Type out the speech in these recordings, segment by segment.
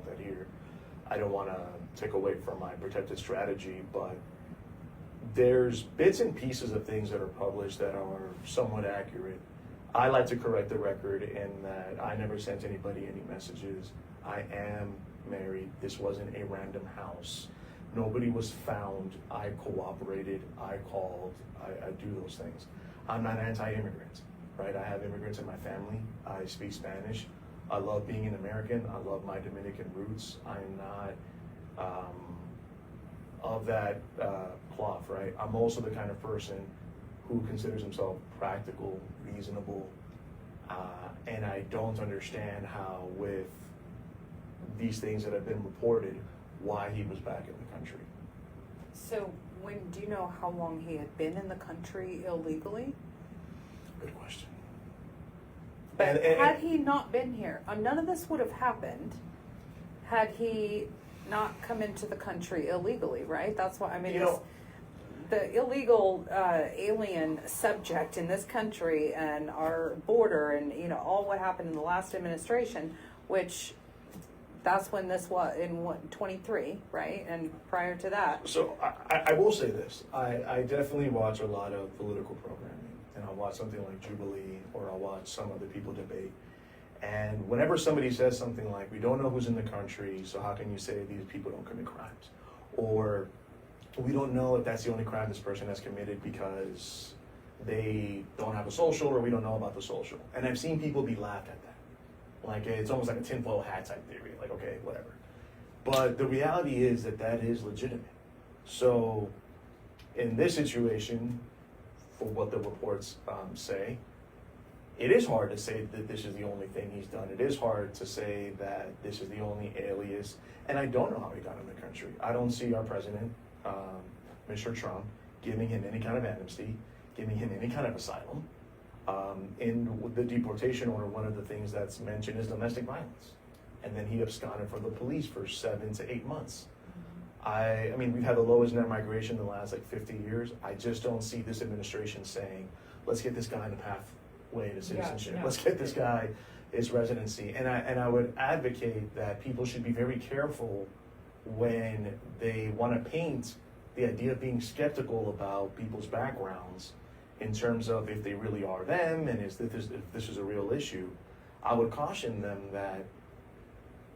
want that here. I don't want to take away from my protected strategy, but there's bits and pieces of things that are published that are somewhat accurate. I like to correct the record in that I never sent anybody any messages. I am married. This wasn't a random house. Nobody was found. I cooperated. I called. I do those things. I'm not anti-immigrant, right? I have immigrants in my family. I speak Spanish. I love being an American. I love my Dominican roots. I'm not of that cloth, right? I'm also the kind of person who considers himself practical, reasonable, and I don't understand how with these things that have been reported, why he was back in the country. So do you know how long he had been in the country illegally? Good question. But had he not been here, none of this would have happened had he not come into the country illegally, right? That's why, I mean, the illegal alien subject in this country and our border and, all what happened in the last administration, which that's when this was in 23, right? And prior to that. So I will say this. I definitely watch a lot of political programming, and I'll watch something like Jubilee, or I'll watch some other people debate. And whenever somebody says something like, we don't know who's in the country, so how can you say these people don't commit crimes? Or we don't know if that's the only crime this person has committed because they don't have a social, or we don't know about the social. And I've seen people be laughed at that. Like, it's almost like a tinfoil hat type theory. Like, okay, whatever. But the reality is that is legitimate. So in this situation, for what the reports say, it is hard to say that this is the only thing he's done. It is hard to say that this is the only alias. And I don't know how he got in the country. I don't see our president, Mr. Trump, giving him any kind of amnesty, giving him any kind of asylum. In the deportation order, one of the things that's mentioned is domestic violence. And then he absconded from the police for 7 to 8 months. I mean, we've had the lowest net migration in the last 50 years. I just don't see this administration saying, let's get this guy in the pathway to citizenship. Let's get this guy his residency. And I would advocate that people should be very careful when they want to paint the idea of being skeptical about people's backgrounds in terms of if they really are them and if this is a real issue. I would caution them that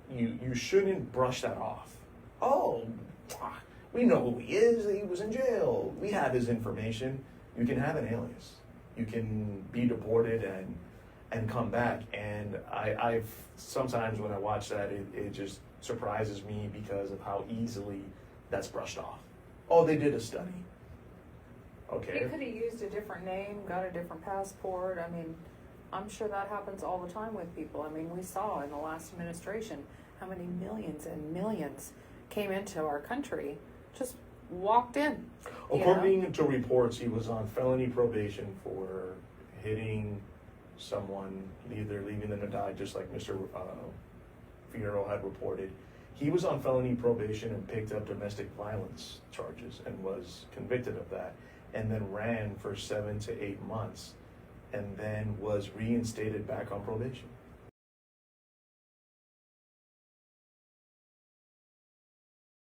you shouldn't brush that off. Oh, we know who he is. He was in jail. We have his information. You can have an alias. You can be deported and come back. And I've sometimes when I watch that, it just surprises me because of how easily that's brushed off. Oh, they did a study. Okay. He could have used a different name, got a different passport. I mean, I'm sure that happens all the time with people. I mean, we saw in the last administration how many millions and millions came into our country, just walked in. According to reports, he was on felony probation for hitting someone, either leaving them to die, just like Mr. Fierro had reported. He was on felony probation and picked up domestic violence charges and was convicted of that, and then ran for 7 to 8 months, and then was reinstated back on probation.